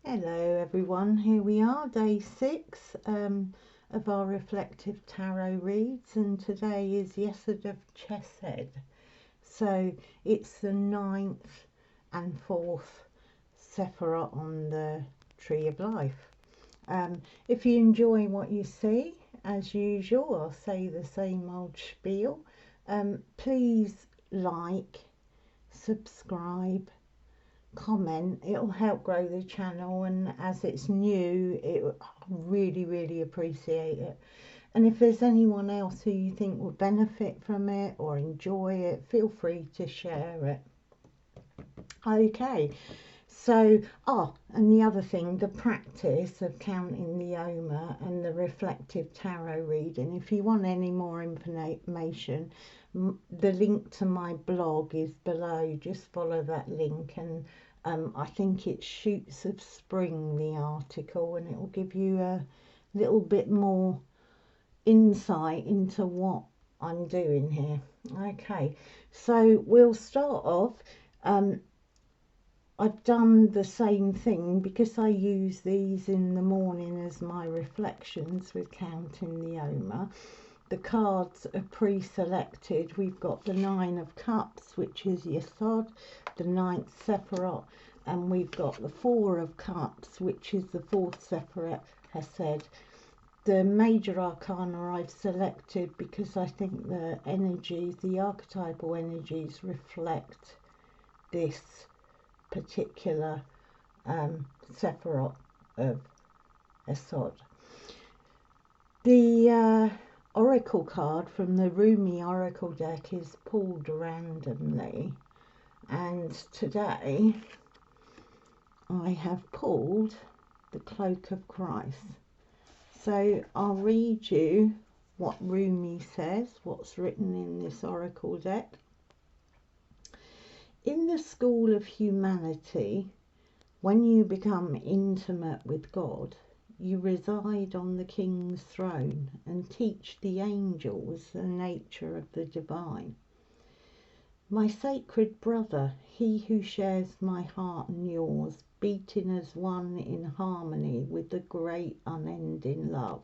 Hello everyone, here we are, day 6 of our reflective tarot reads, and today is Yesod of Chesed. So it's the 9th and 4th Sephirot on the Tree of Life. If you enjoy what you see, as usual, I'll say the same old spiel. Please like, subscribe, comment. It'll help grow the channel, and as it's new, really appreciate it. And if there's anyone else who you think will benefit from it or enjoy it, feel free to share it. Okay, so and the other thing, the practice of counting the Omer and the reflective tarot reading, if you want any more information, the link to my blog is below. Just follow that link, and I think it's Shoots of Spring, the article, and it will give you a little bit more insight into what I'm doing here. Okay, so we'll start off. I've done the same thing because I use these in the morning as my reflections with counting the Omer. The cards are pre-selected. We've got the 9 of Cups, which is Yesod, the 9th Sephirot, and we've got the 4 of Cups, which is the 4th Sephirot, Chesed. The major arcana I've selected because I think the energies, the archetypal energies, reflect this particular Sephirot of Yesod. The Oracle card from the Rumi Oracle deck is pulled randomly, and today I have pulled the Cloak of Christ. So I'll read you what Rumi says, what's written in this Oracle deck. In the school of humanity, when you become intimate with God, you reside on the King's throne and teach the angels the nature of the divine. My sacred brother, he who shares my heart and yours, beating as one in harmony with the great unending love,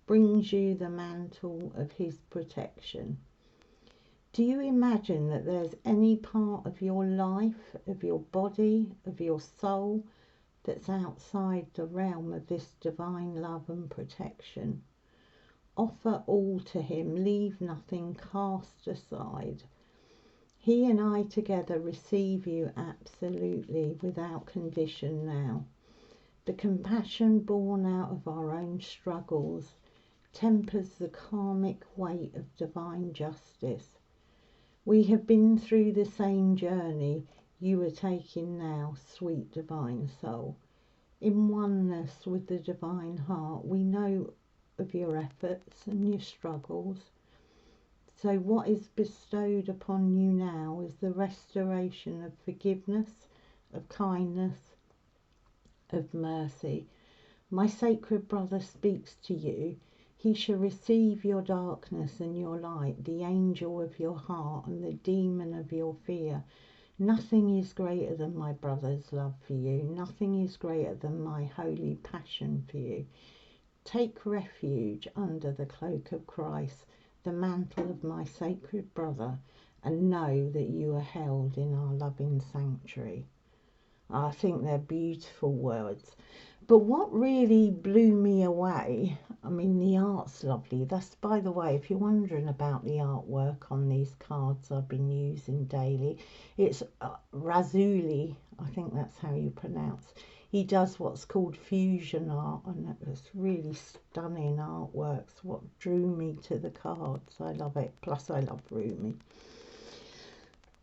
brings you the mantle of his protection. Do you imagine that there's any part of your life, of your body, of your soul, that's outside the realm of this divine love and protection? Offer all to him, leave nothing cast aside. He and I together receive you absolutely without condition now. The compassion born out of our own struggles tempers the karmic weight of divine justice. We have been through the same journey you are taking now, sweet divine soul. In oneness with the divine heart, we know of your efforts and your struggles. So what is bestowed upon you now is the restoration of forgiveness, of kindness, of mercy. My sacred brother speaks to you. He shall receive your darkness and your light, the angel of your heart and the demon of your fear. Nothing is greater than my brother's love for you. Nothing is greater than my holy passion for you. Take refuge under the cloak of Christ, the mantle of my sacred brother, and know that you are held in our loving sanctuary. I think they're beautiful words. But what really blew me away, I mean, the art's lovely. That's, by the way, if you're wondering about the artwork on these cards I've been using daily, it's Razuli, I think that's how you pronounce. He does what's called fusion art, and it was really stunning artworks. What drew me to the cards, I love it. Plus I love Rumi.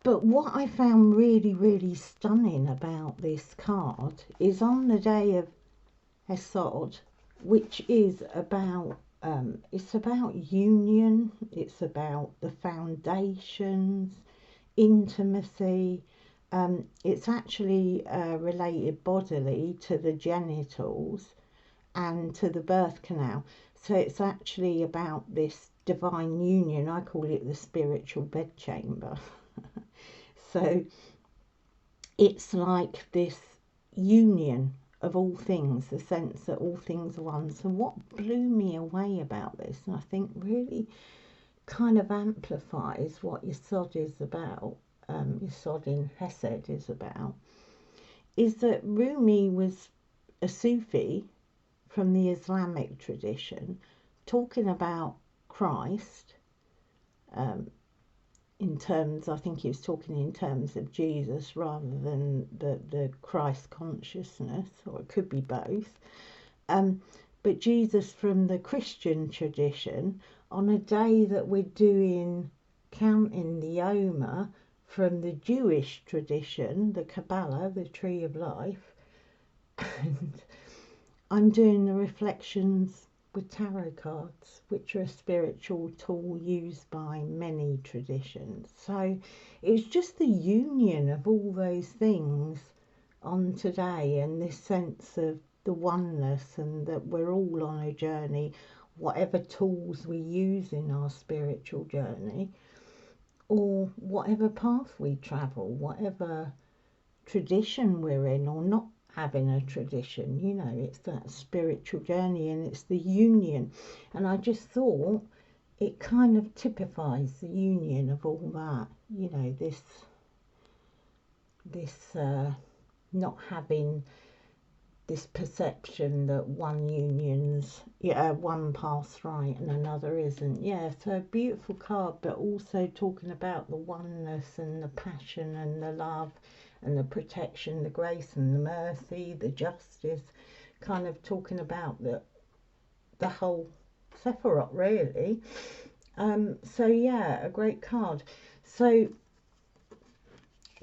But what I found really stunning about this card is on the day of Yesod, which is about it's about union, it's about the foundations, intimacy. It's actually related bodily to the genitals and to the birth canal. So it's actually about this divine union. I call it the spiritual bedchamber. So it's like this union of all things, the sense that all things are one. So what blew me away about this, and I think really kind of amplifies what Yesod is about, Yesod in Chesed is about, is that Rumi was a Sufi from the Islamic tradition, talking about Christ, in terms, I think he was talking in terms of Jesus rather than the Christ consciousness, or it could be both. But Jesus from the Christian tradition, on a day that we're doing counting the Omer from the Jewish tradition, the Kabbalah, the Tree of Life, and I'm doing the reflections with tarot cards, which are a spiritual tool used by many traditions. So it's just the union of all those things on today, and this sense of the oneness, and that we're all on a journey, whatever tools we use in our spiritual journey, or whatever path we travel, whatever tradition we're in or not having a tradition, you know, it's that spiritual journey, and it's the union. And I just thought it kind of typifies the union of all that, you know, this not having this perception that one union's, one path's right and another isn't. Yeah, so a beautiful card, but also talking about the oneness and the passion and the love and the protection, the grace and the mercy, the justice, kind of talking about the whole Sephirot, really. So yeah, a great card. So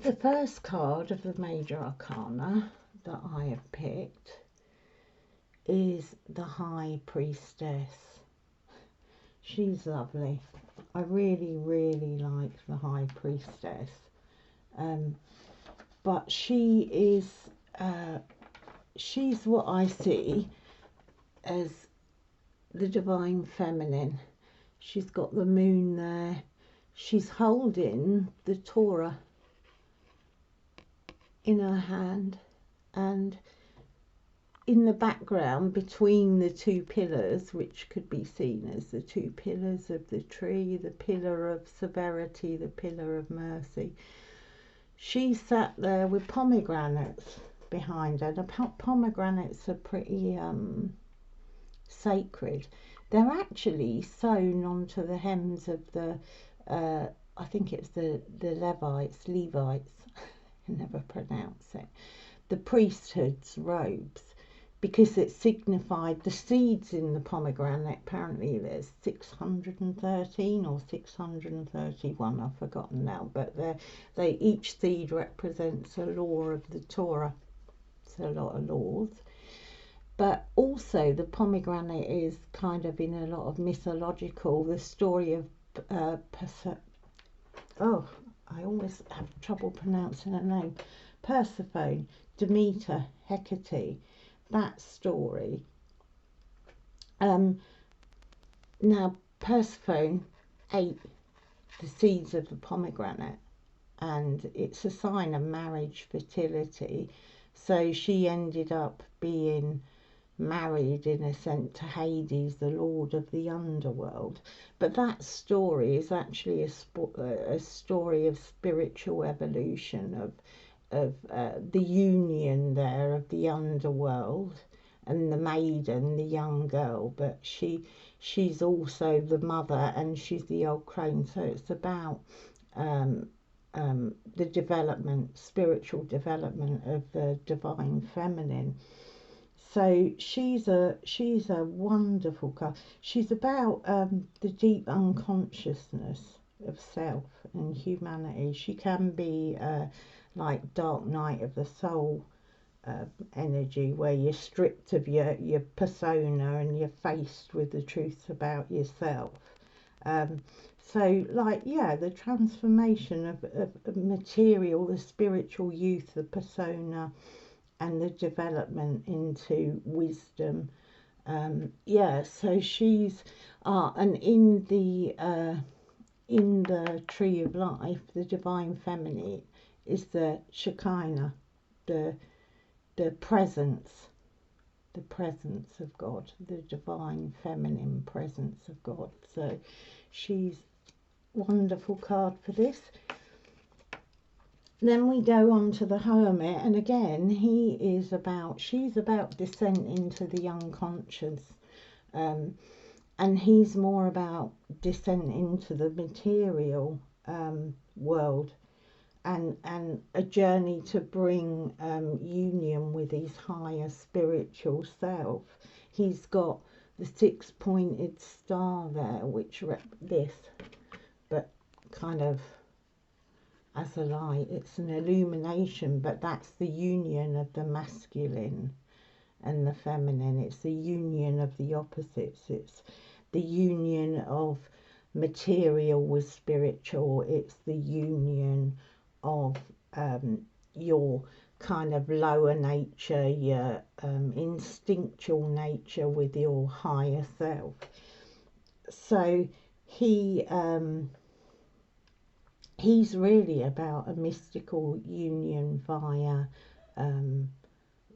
the first card of the Major Arcana that I have picked is the High Priestess. She's lovely. I really, really like the High Priestess. But she is, she's what I see as the Divine Feminine. She's got the moon there. She's holding the Torah in her hand, and in the background between the two pillars, which could be seen as the two pillars of the tree, the pillar of severity, the pillar of mercy, she sat there with pomegranates behind her. The pomegranates are pretty sacred. They're actually sewn onto the hems of the I think it's the Levites, I can never pronounce it, the priesthood's robes, because it signified the seeds in the pomegranate. Apparently there's 613 or 631, I've forgotten now, but they each seed represents a law of the Torah. It's a lot of laws. But also the pomegranate is kind of in a lot of mythological, the story of I always have trouble pronouncing her name, Persephone, Demeter, Hecate, that story. Now Persephone ate the seeds of the pomegranate, and it's a sign of marriage fertility, so she ended up being married in a sense to Hades, the lord of the underworld. But that story is actually a story of spiritual evolution, of the union there of the underworld and the maiden, the young girl, but she's also the mother, and she's the old crone. So it's about the development, spiritual development of the divine feminine. So she's a wonderful card. She's about the deep unconsciousness of self and humanity. She can be like dark night of the soul energy, where you're stripped of your persona and you're faced with the truth about yourself. So like, yeah, the transformation of material, the spiritual youth, the persona, and the development into wisdom. Yeah, so she's and in the Tree of Life, the divine feminine is the Shekinah, the presence, the presence of God, the divine feminine presence of God. So she's a wonderful card for this. Then we go on to the Hermit, and again she's about descent into the unconscious, and he's more about descent into the material world, and a journey to bring union with his higher spiritual self. He's got the 6-pointed star there, which this, but kind of as a light. It's an illumination, but that's the union of the masculine and the feminine. It's the union of the opposites. It's the union of material with spiritual. It's the union of your kind of lower nature, your instinctual nature with your higher self. So he's really about a mystical union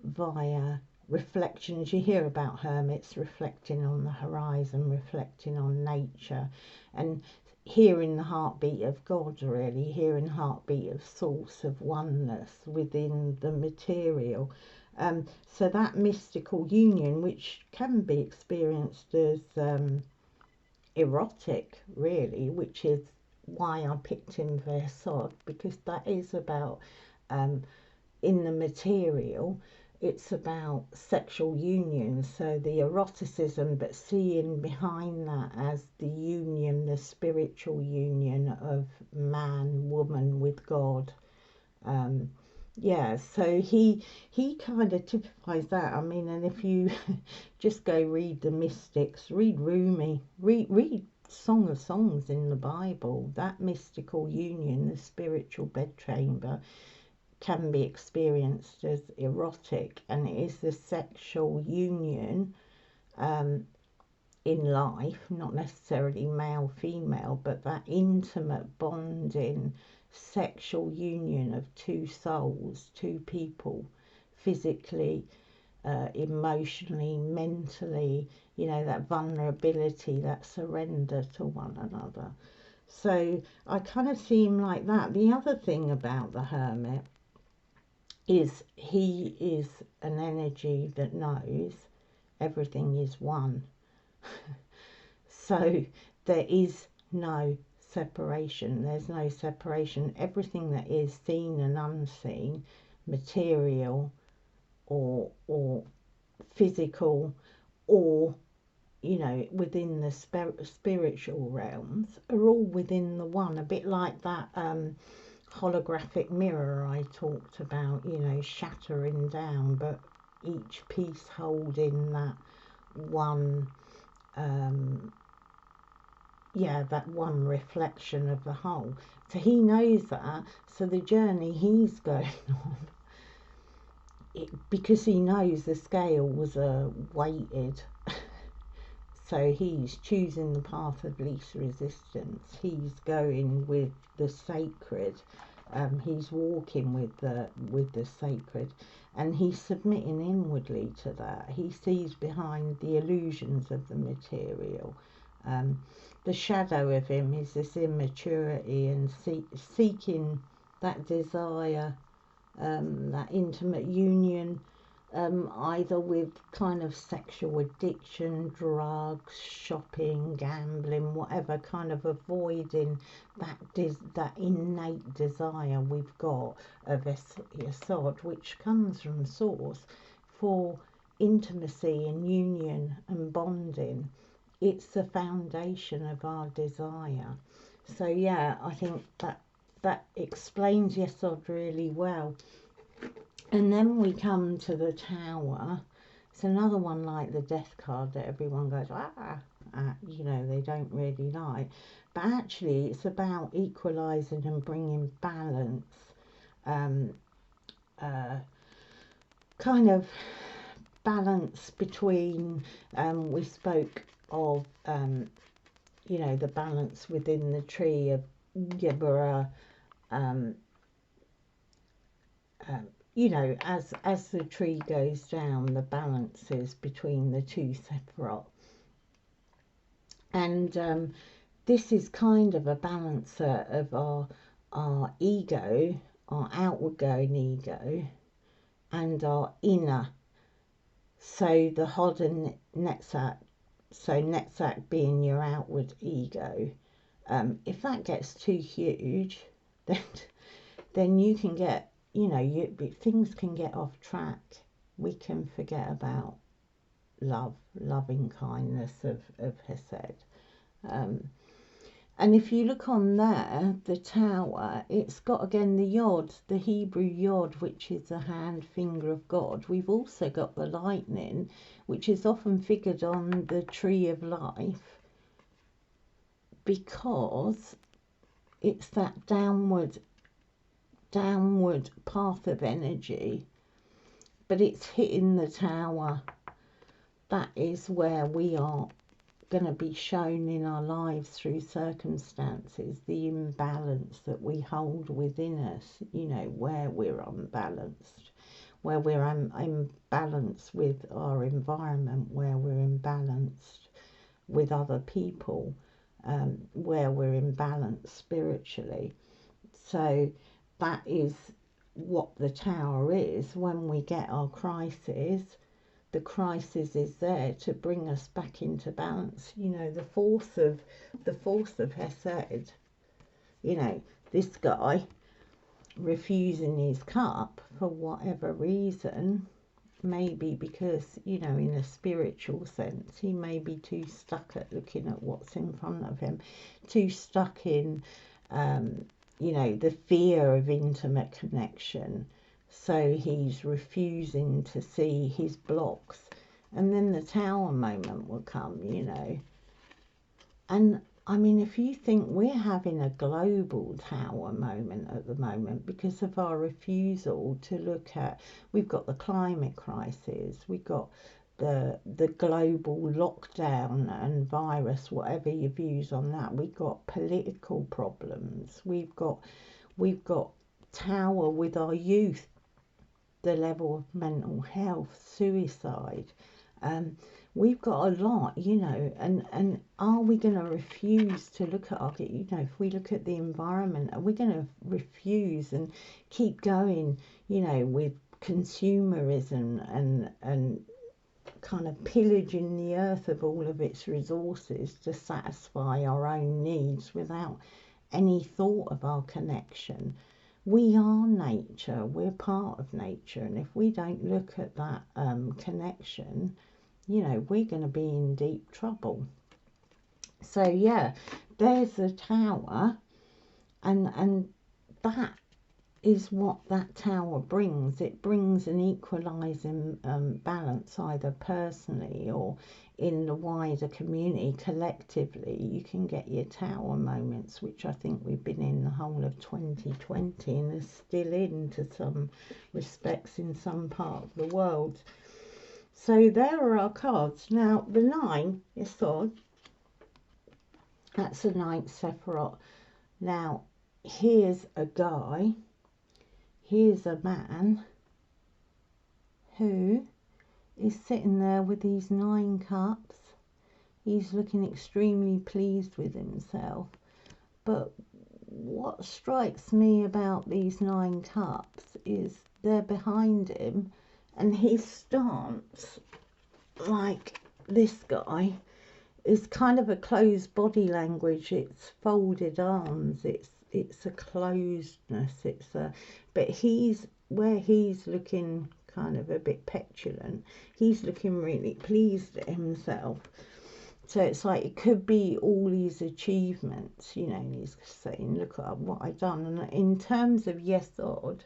via reflections. You hear about hermits reflecting on the horizon, reflecting on nature, and hearing the heartbeat of God, really hearing the heartbeat of source, of oneness within the material. So that mystical union, which can be experienced as erotic, really, which is why I picked him for Yesod, because that is about in the material, it's about sexual union, so the eroticism, but seeing behind that as the union, the spiritual union of man, woman with God. Yeah, so he kind of typifies that. I mean, and if you just go read the mystics, read Rumi, read Song of Songs in the Bible, that mystical union, the spiritual bedchamber, can be experienced as erotic, and it is the sexual union in life, not necessarily male female, but that intimate bonding sexual union of two souls, two people, physically, emotionally, mentally, you know, that vulnerability, that surrender to one another. So I kind of see him like that. The other thing about the Hermit is he is an energy that knows everything is one. So there is no separation. There's no separation. Everything that is seen and unseen, material or physical, or, you know, within the spiritual realms, are all within the one. A bit like that holographic mirror I talked about, you know, shattering down, but each piece holding that one that one reflection of the whole. So he knows that. So the journey he's going on, because he knows the scale was weighted, so he's choosing the path of least resistance. He's going with the sacred. He's walking with the sacred, and he's submitting inwardly to that. He sees behind the illusions of the material. The shadow of him is this immaturity and seeking that desire, that intimate union, either with kind of sexual addiction, drugs, shopping, gambling, whatever, kind of avoiding that innate desire we've got of Yesod, which comes from source, for intimacy and union and bonding. It's the foundation of our desire. So yeah, I think that explains Yesod really well. And then we come to the Tower. It's another one like the Death card that everyone goes, you know, they don't really like. But actually it's about equalising and bringing balance, kind of balance between, we spoke of, you know, the balance within the tree of Gibberah, you know, as the tree goes down, the balance is between the two Sephirot. And this is kind of a balancer of our ego, our outward going ego, and our inner. So the Hod and Netzach, so Netzach being your outward ego, if that gets too huge, then you can get, you know, things can get off track. We can forget about loving kindness of Hesed. And if you look on there, the tower, it's got again the Yod, the Hebrew Yod, which is the hand finger of God. We've also got the lightning, which is often figured on the tree of life, because it's that downward path of energy, but it's hitting the tower. That is where we are going to be shown in our lives through circumstances, the imbalance that we hold within us, you know, where we're unbalanced, where we're imbalanced with our environment, where we're imbalanced with other people, where we're imbalanced spiritually. So that is what the tower is. When we get our crisis, the crisis is there to bring us back into balance. You know, the force of Hesed, you know, this guy refusing his cup for whatever reason, maybe because, you know, in a spiritual sense, he may be too stuck at looking at what's in front of him, too stuck in, you know, the fear of intimate connection. So he's refusing to see his blocks. And then the tower moment will come, you know. And I mean, if you think we're having a global tower moment at the moment because of our refusal to look at, we've got the climate crisis, we've got the global lockdown and virus, whatever your views on that. We've got political problems. We've got tower with our youth, the level of mental health, suicide. We've got a lot, you know, and are we going to refuse to look at our, you know, if we look at the environment, are we going to refuse and keep going, you know, with consumerism and kind of pillaging the earth of all of its resources to satisfy our own needs without any thought of our connection? We are nature, we're part of nature, and if we don't look at that connection, you know, we're going to be in deep trouble. So yeah, there's the tower, and that is what that tower brings. It brings an equalizing balance, either personally or in the wider community. Collectively, you can get your tower moments, which I think we've been in the whole of 2020 and are still in to some respects in some part of the world. So there are our cards. Now the 9 is Yesod. That's the 9th Sephirot. Now here's a guy, here's a man who is sitting there with these 9 cups. He's looking extremely pleased with himself. But what strikes me about these 9 cups is they're behind him, and his stance, like this guy, is kind of a closed body language. It's folded arms, it's a closedness, but he's looking kind of a bit petulant. He's looking really pleased at himself. So it's like it could be all his achievements, you know, he's saying, look at what I've done. And in terms of Yesod,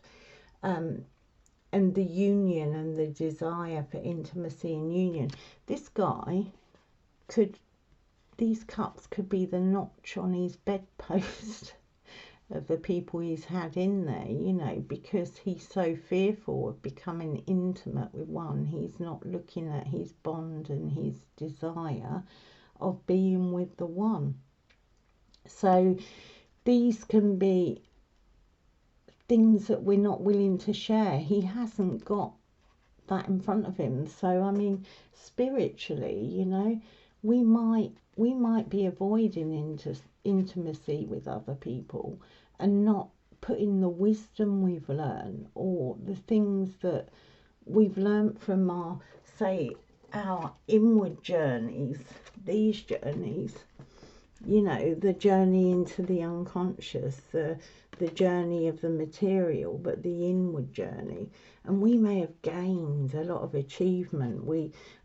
and the union and the desire for intimacy and union, this guy these cups could be the notch on his bedpost of the people he's had in there, you know, because he's so fearful of becoming intimate with one. He's not looking at his bond and his desire of being with the one. So these can be things that we're not willing to share. He hasn't got that in front of him. So I mean, spiritually, you know, we might be avoiding intimacy with other people and not putting the wisdom we've learned or the things that we've learned from our, say, our inward journeys, these journeys, you know, the journey into the unconscious, the journey of the material, but the inward journey. And we may have gained a lot of achievement.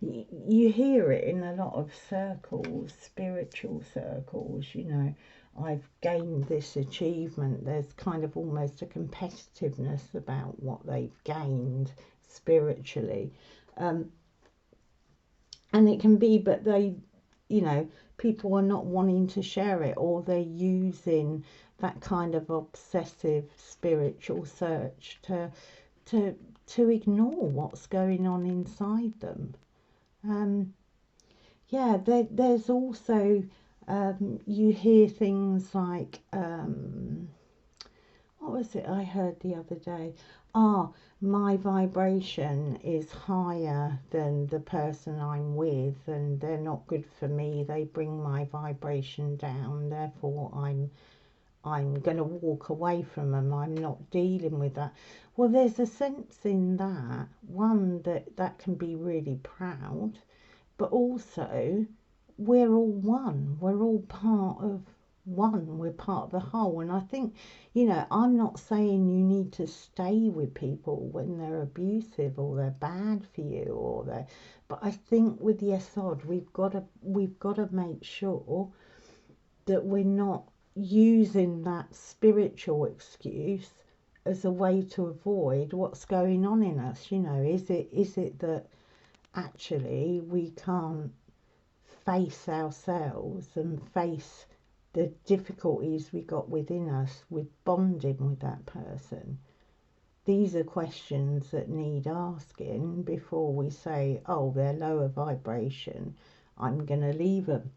You hear it in a lot of circles, spiritual circles, you know, I've gained this achievement. There's kind of almost a competitiveness about what they've gained spiritually. And it can be, but they, you know, people are not wanting to share it, or they're using that kind of obsessive spiritual search to ignore what's going on inside them. Yeah, there's also, you hear things like, what was it I heard the other day? My vibration is higher than the person I'm with, and they're not good for me. They bring my vibration down. Therefore, I'm going to walk away from them. I'm not dealing with that. Well, there's a sense in that, one, that can be really proud, but also we're all one. We're all part of one. We're part of the whole. And I think, you know, I'm not saying you need to stay with people when they're abusive or they're bad for you, or they're, but I think with Yesod, we've got to make sure that we're not using that spiritual excuse as a way to avoid what's going on in us. You know, is it that actually we can't face ourselves and face the difficulties we got within us with bonding with that person? These are questions that need asking before we say, oh, they're lower vibration, I'm going to leave them.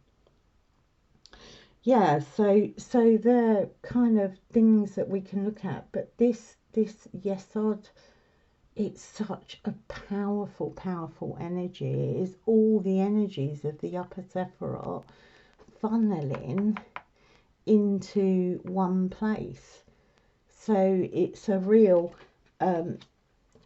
Yeah, so they're kind of things that we can look at. But this Yesod, it's such a powerful energy. It is all the energies of the upper Sephirot funneling into one place. So it's a real, you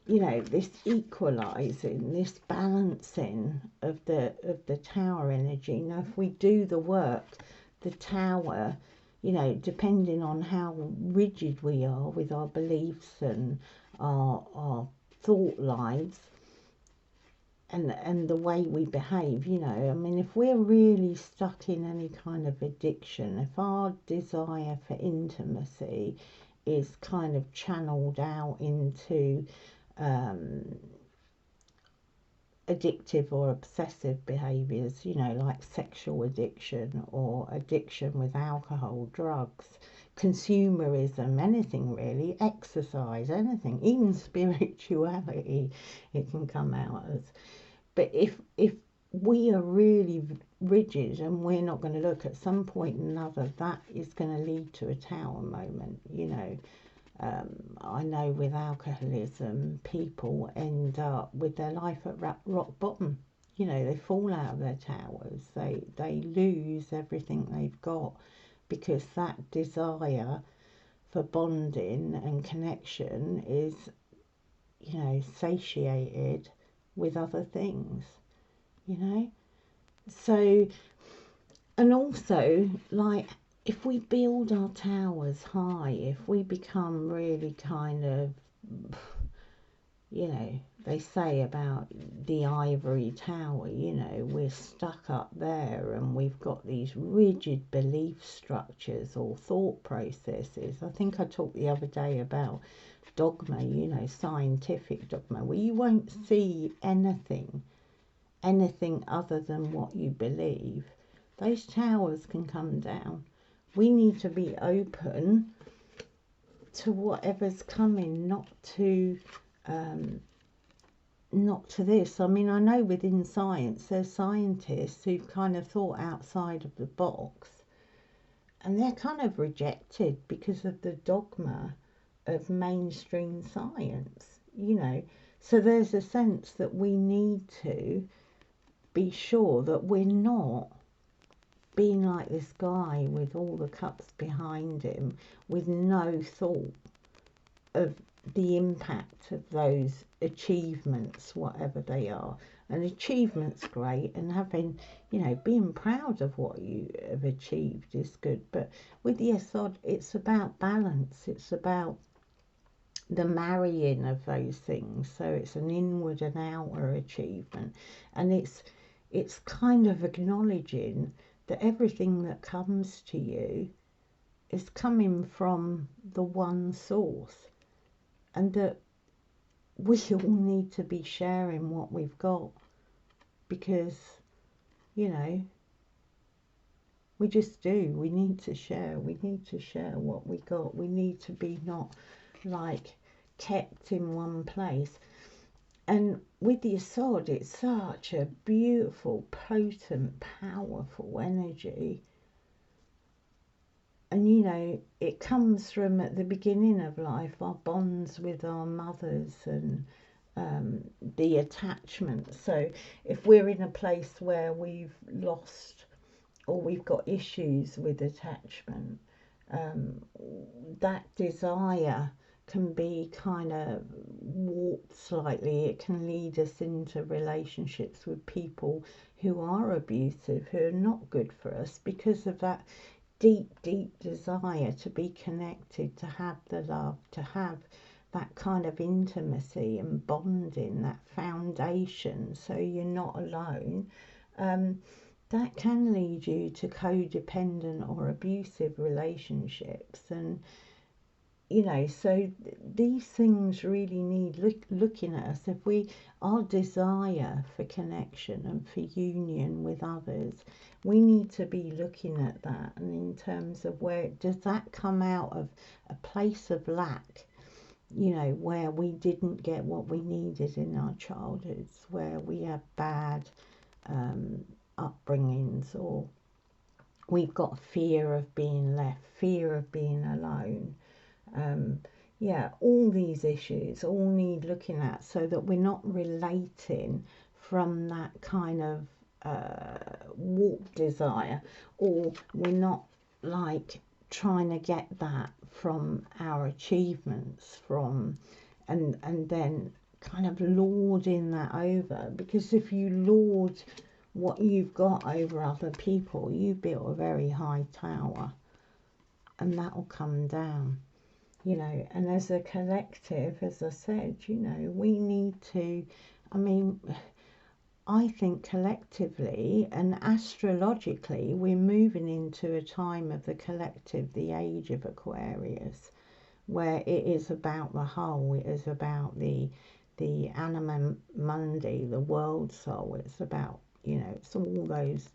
know, this equalizing, this balancing of the tower energy. Now, if we do the work, the tower, you know, depending on how rigid we are with our beliefs and our thought lives and the way we behave, you know, I mean, if we're really stuck in any kind of addiction, if our desire for intimacy is kind of channeled out into addictive or obsessive behaviours, you know, like sexual addiction or addiction with alcohol, drugs, consumerism, anything really, exercise, anything, even spirituality, it can come out as. But if we are really rigid and we're not going to look, at some point or another, that is going to lead to a tower moment, you know. I know with alcoholism, people end up with their life at rock bottom. You know, they fall out of their towers. They lose everything they've got because that desire for bonding and connection is, you know, satiated with other things, you know. So, and also, like, if we build our towers high, if we become really kind of, you know, they say about the ivory tower, you know, we're stuck up there and we've got these rigid belief structures or thought processes. I think I talked the other day about dogma, you know, scientific dogma, where you won't see anything other than what you believe. Those towers can come down. We need to be open to whatever's coming, not to this. I mean, I know within science there's scientists who've kind of thought outside of the box, and they're kind of rejected because of the dogma of mainstream science, you know. So there's a sense that we need to be sure that we're not being like this guy with all the cups behind him with no thought of the impact of those achievements, whatever they are. And achievement's great, and having, you know, being proud of what you have achieved is good. But with Yesod, it's about balance. It's about the marrying of those things. So it's an inward and outer achievement, and it's kind of acknowledging that everything that comes to you is coming from the one source, and that we all need to be sharing what we've got, because, you know, we just do. We need to share. We need to share what we got. We need to be not like kept in one place. And with the Yesod, it's such a beautiful, potent, powerful energy. And, you know, it comes from at the beginning of life, our bonds with our mothers and the attachment. So if we're in a place where we've lost or we've got issues with attachment, that desire can be kind of warped slightly. It can lead us into relationships with people who are abusive, who are not good for us, because of that deep, deep desire to be connected, to have the love, to have that kind of intimacy and bonding, that foundation, so you're not alone. That can lead you to codependent or abusive relationships. And, you know, so these things really need looking at us. If our desire for connection and for union with others, we need to be looking at that, and in terms of where does that come out of a place of lack, you know, where we didn't get what we needed in our childhoods, where we had bad upbringings, or we've got fear of being left, fear of being alone. Yeah, all these issues all need looking at, so that we're not relating from that kind of warped desire, or we're not like trying to get that from our achievements, from and then kind of lording that over. Because if you lord what you've got over other people, you've built a very high tower, and that will come down, you know. And as a collective, as I said, you know, we need to, I mean, I think collectively and astrologically, we're moving into a time of the collective, the age of Aquarius, where it is about the whole. It is about the anima mundi, the world soul. It's about, you know, it's all those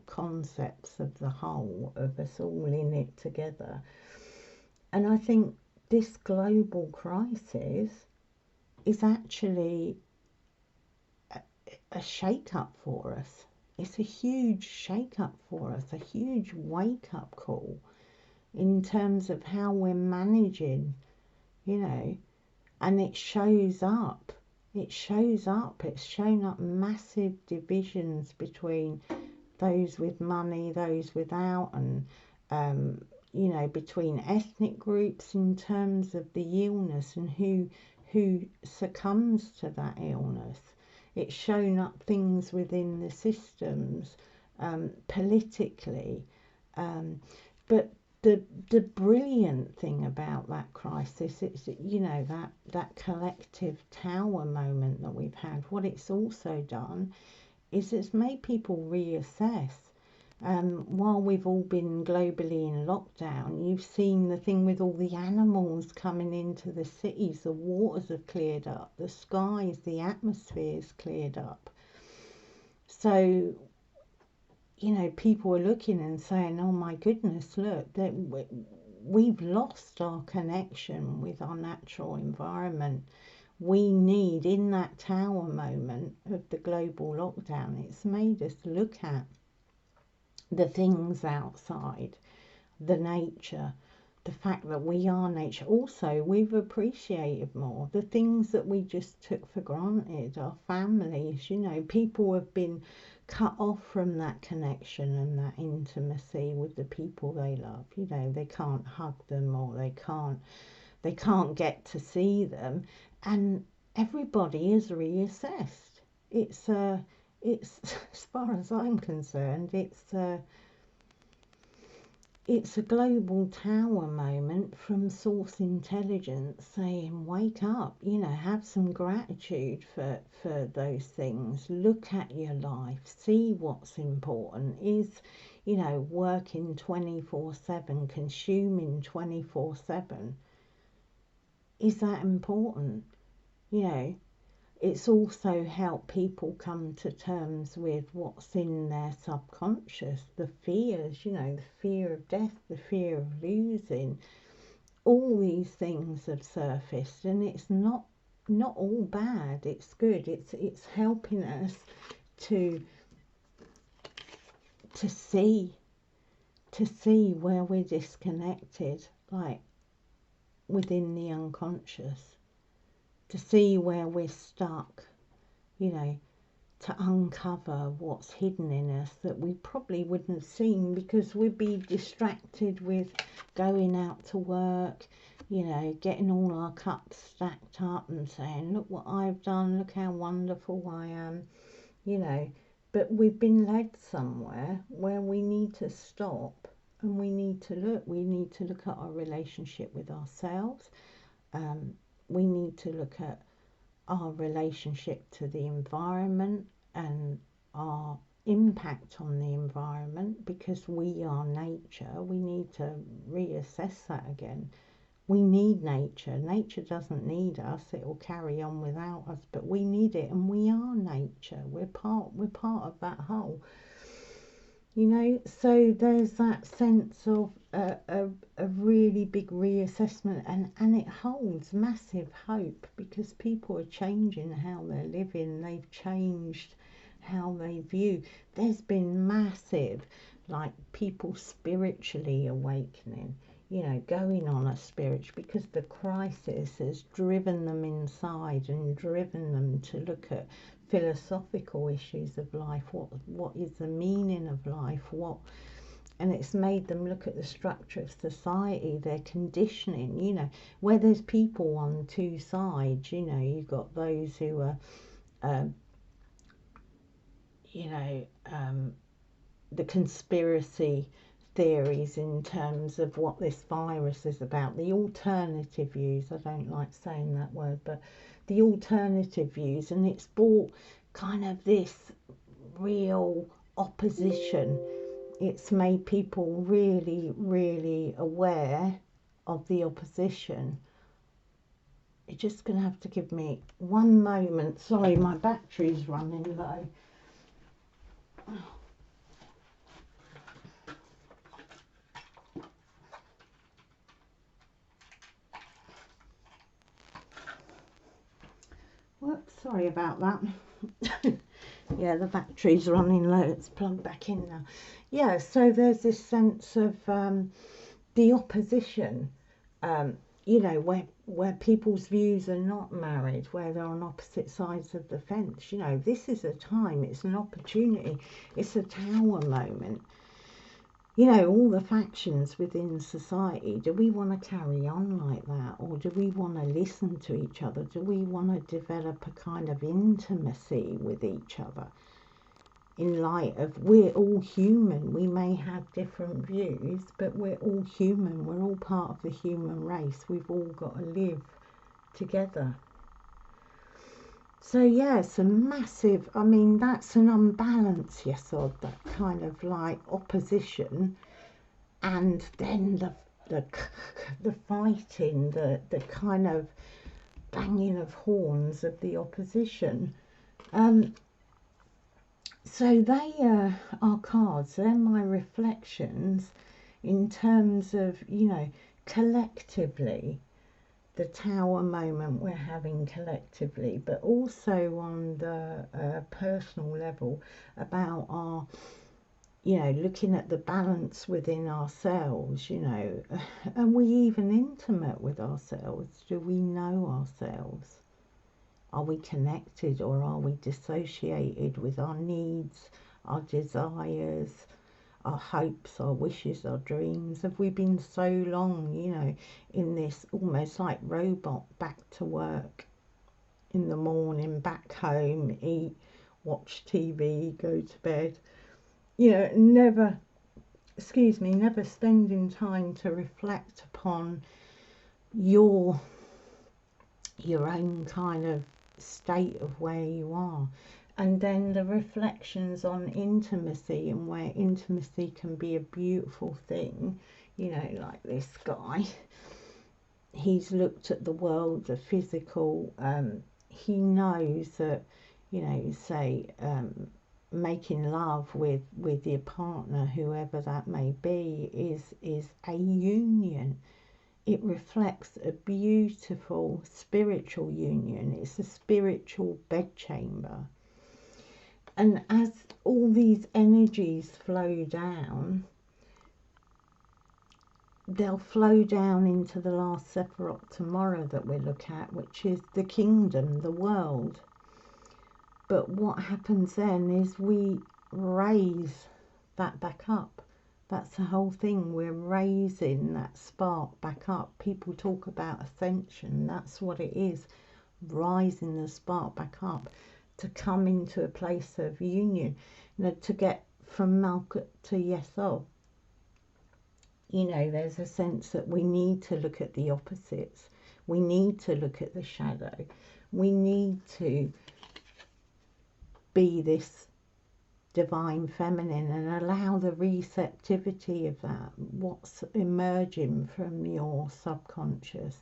concepts of the whole, of us all in it together. And I think this global crisis is actually a shake-up for us. It's a huge shake-up for us, a huge wake-up call in terms of how we're managing, you know. And it shows up. It's shown up massive divisions between those with money, those without, and you know, between ethnic groups in terms of the illness and who succumbs to that illness. It's shown up things within the systems, politically, but the brilliant thing about that crisis, it's, you know, that collective tower moment that we've had. What it's also done is it's made people reassess. While we've all been globally in lockdown, you've seen the thing with all the animals coming into the cities. The waters have cleared up, the skies, the atmosphere's cleared up. So, you know, people are looking and saying, oh my goodness, look, that we've lost our connection with our natural environment. We need, in that tower moment of the global lockdown, it's made us look at the things outside, the nature, the fact that we are nature. Also, we've appreciated more the things that we just took for granted, our families, you know. People have been cut off from that connection and that intimacy with the people they love, you know. They can't hug them, or they can't get to see them, and everybody is reassessed. It's as far as I'm concerned, it's a global tower moment from source intelligence saying, wake up, you know, have some gratitude for those things. Look at your life, see what's important. Is, you know, working 24/7, consuming 24/7, is that important? You know, it's also helped people come to terms with what's in their subconscious, the fears, you know, the fear of death, the fear of losing. All these things have surfaced, and it's not all bad. It's good. It's helping us to see where we're disconnected, like within the unconscious. To see where we're stuck, you know, to uncover what's hidden in us that we probably wouldn't have seen because we'd be distracted with going out to work, you know, getting all our cups stacked up and saying, look what I've done, look how wonderful I am, you know. But we've been led somewhere where we need to stop and we need to look at our relationship with ourselves. We need to look at our relationship to the environment and our impact on the environment, because we are nature. We need to reassess that again. We need nature. Nature doesn't need us. It will carry on without us, but we need it, and we are nature. We're part of that whole. You know, so there's that sense of a really big reassessment, and it holds massive hope because people are changing how they're living. They've changed how they view. There's been massive, like, people spiritually awakening, you know, going on a spiritual, because the crisis has driven them inside and driven them to look at philosophical issues of life. What is the meaning of life? And it's made them look at the structure of society, their conditioning, you know, where there's people on two sides. You know, you've got those who are the conspiracy theories in terms of what this virus is about, the alternative views. I don't like saying that word, but the alternative views, and it's brought kind of this real opposition. It's made people really, really aware of the opposition. You're just going to have to give me one moment. Sorry, my battery's running low. Whoops, sorry about that. Yeah, the battery's running low. It's plugged back in now. Yeah, so there's this sense of the opposition, you know, where people's views are not married, where they're on opposite sides of the fence. You know, this is a time, it's an opportunity, it's a tower moment. You know, all the factions within society, do we want to carry on like that, or do we want to listen to each other? Do we want to develop a kind of intimacy with each other in light of we're all human? We may have different views, but we're all human. We're all part of the human race. We've all got to live together. So yeah, it's a massive, I mean, that's an unbalance, Yesod, that kind of like opposition, and then the fighting, the kind of banging of horns of the opposition. So they are cards. They're my reflections in terms of, you know, collectively, the tower moment we're having collectively, but also on the personal level about our, you know, looking at the balance within ourselves, you know, are we even intimate with ourselves? Do we know ourselves? Are we connected, or are we dissociated with our needs, our desires, our hopes, our wishes, our dreams? Have we been so long, you know, in this almost like robot, back to work in the morning, back home, eat, watch TV, go to bed, you know, never spending time to reflect upon your own kind of state of where you are. And then the reflections on intimacy, and where intimacy can be a beautiful thing, you know, like this guy, he's looked at the world, the physical, he knows that, you know, say making love with your partner, whoever that may be, is a union. It reflects a beautiful spiritual union. It's a spiritual bedchamber. And as all these energies flow down, they'll flow down into the last Sephirot tomorrow that we look at, which is the kingdom, the world. But what happens then is we raise that back up. That's the whole thing. We're raising that spark back up. People talk about ascension. That's what it is. Rising the spark back up to come into a place of union. You know, to get from Malkut to Yesod. You know, there's a sense that we need to look at the opposites. We need to look at the shadow. We need to be this divine feminine and allow the receptivity of that, what's emerging from your subconscious,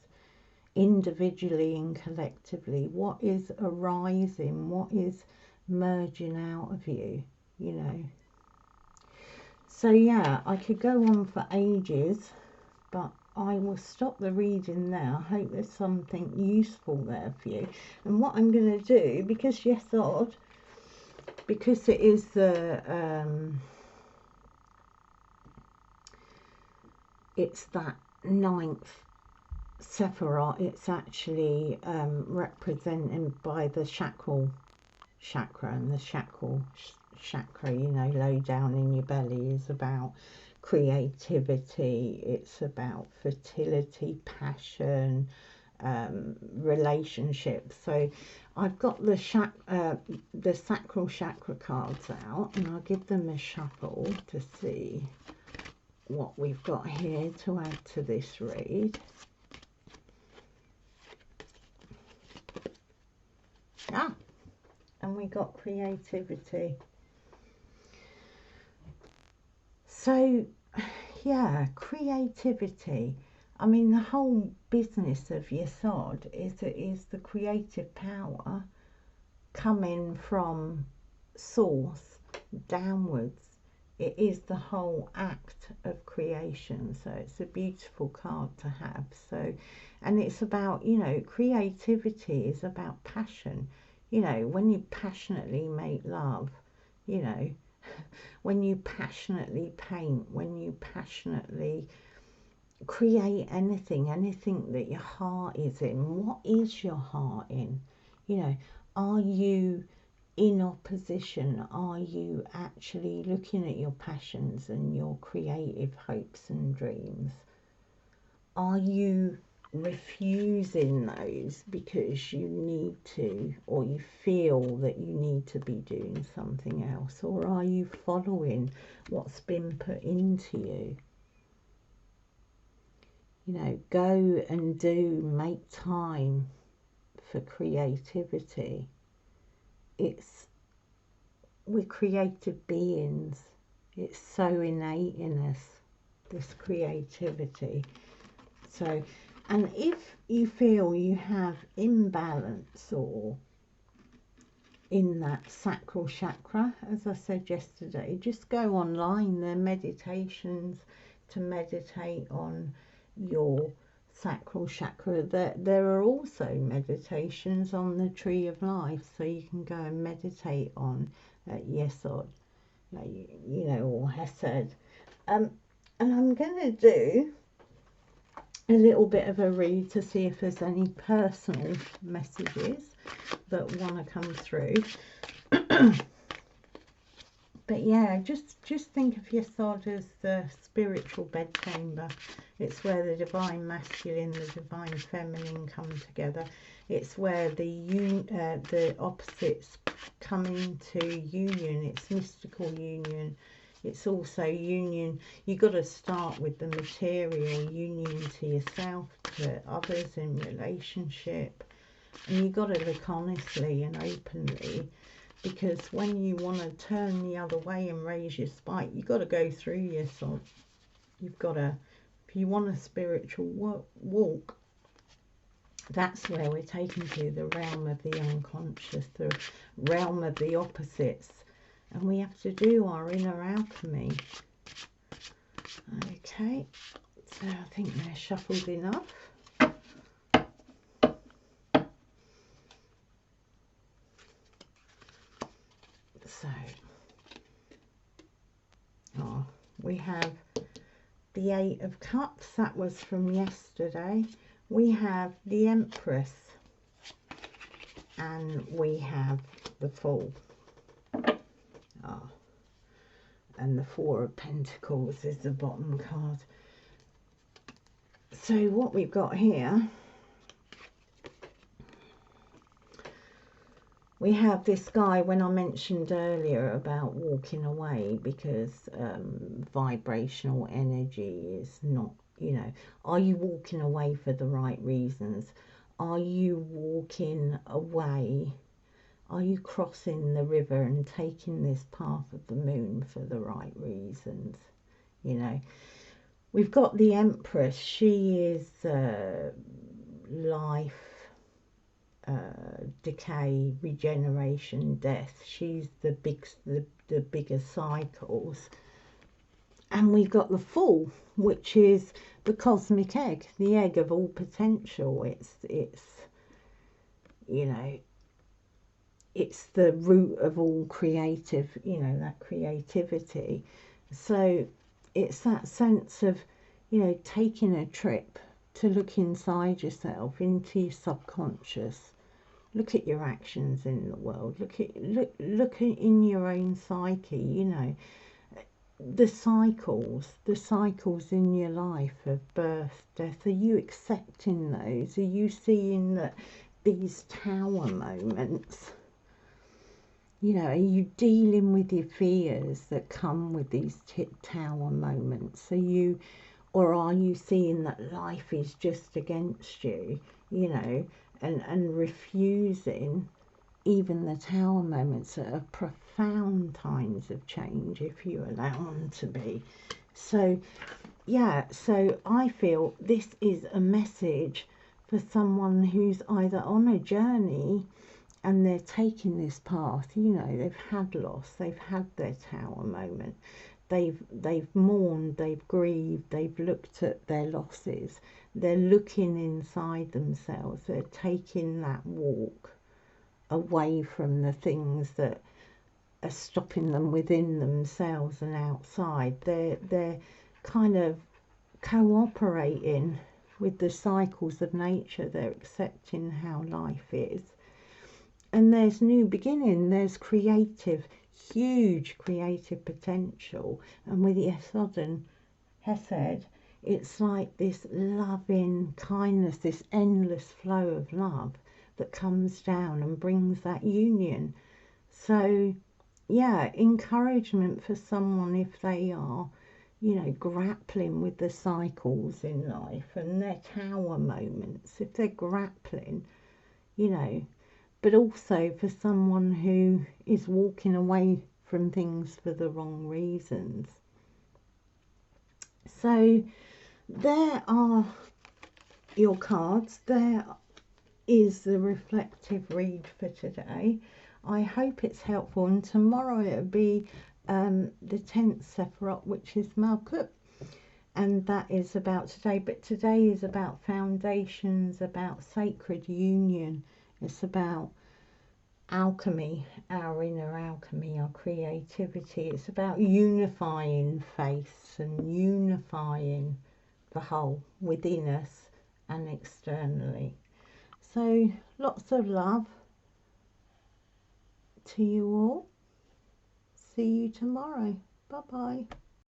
individually and collectively, what is arising, what is merging out of you, you know. So yeah, I could go on for ages, but I will stop the reading there. I hope there's something useful there for you. And what I'm going to do, because Yesod, because it is the it's that ninth Sephirot, it's actually represented by the chakra, and the chakra, you know, low down in your belly, is about creativity, it's about fertility, passion, relationships. So I've got the sacral chakra cards out, and I'll give them a shuffle to see what we've got here to add to this read. And we got creativity. So yeah, creativity. I mean, the whole business of Yesod is the creative power coming from source downwards. It is the whole act of creation. So it's a beautiful card to have. So, and it's about, you know, creativity is about passion. You know, when you passionately make love, you know, when you passionately paint, when you passionately create anything that your heart is in. What is your heart in? You know, are you in opposition? Are you actually looking at your passions and your creative hopes and dreams? Are you refusing those because you need to, or you feel that you need to be doing something else? Or are you following what's been put into you? You know, go and do, make time for creativity. We're creative beings. It's so innate in us, this creativity. So, and if you feel you have imbalance or in that sacral chakra, as I said yesterday, just go online. There are meditations to meditate on your sacral chakra. There are also meditations on the tree of life, so you can go and meditate on Yesod. you know, or Hesed. And I'm going to do a little bit of a read to see if there's any personal messages that want to come through. But yeah, just think of Yesod as the spiritual bedchamber. It's where the divine masculine, the divine feminine come together. It's where the opposites come into union. It's mystical union. It's also union. You've got to start with the material, union to yourself, to others in relationship. And you've got to look honestly and openly, because when you want to turn the other way and raise your spike, you've got to go through your soul. You've got to, if you want a spiritual walk, that's where we're taken to, the realm of the unconscious, the realm of the opposites. And we have to do our inner alchemy. Okay, so I think they're shuffled enough. So, we have the Eight of Cups. That was from yesterday. We have the Empress. And we have the Fool. And the Four of Pentacles is the bottom card. So what we've got here, we have this guy, when I mentioned earlier about walking away because vibrational energy is not, you know, are you walking away for the right reasons? Are you walking away? Are you crossing the river and taking this path of the moon for the right reasons? You know, we've got the Empress. She is life, decay, regeneration, death. She's the bigger cycles. And we've got the Fool, which is the cosmic egg, the egg of all potential. It's you know, it's the root of all creative, you know, that creativity. So it's that sense of, you know, taking a trip to look inside yourself, into your subconscious. Look at your actions in the world. Look in your own psyche, you know. The cycles in your life of birth, death. Are you accepting those? Are you seeing that these tower moments, you know, are you dealing with your fears that come with these tower moments? Or are you seeing that life is just against you, you know, and refusing even the tower moments that are profound times of change, if you allow them to be? So, yeah, so I feel this is a message for someone who's either on a journey and they're taking this path, you know, they've had loss, they've had their tower moment, they've mourned, they've grieved, they've looked at their losses, they're looking inside themselves, they're taking that walk away from the things that are stopping them within themselves and outside. They're kind of cooperating with the cycles of nature, they're accepting how life is. And there's new beginning, there's creative, huge creative potential. And with Yesod and Chesed, it's like this loving kindness, this endless flow of love that comes down and brings that union. So, yeah, encouragement for someone if they are, you know, grappling with the cycles in life and their tower moments, if they're grappling, you know, but also for someone who is walking away from things for the wrong reasons. So there are your cards. There is the reflective read for today. I hope it's helpful, and tomorrow it'll be the 10th Sephirot, which is Malkut, and that is about today. But today is about foundations, about sacred union. It's about alchemy, our inner alchemy, our creativity. It's about unifying faiths and unifying the whole within us and externally. So lots of love to you all. See you tomorrow. Bye bye.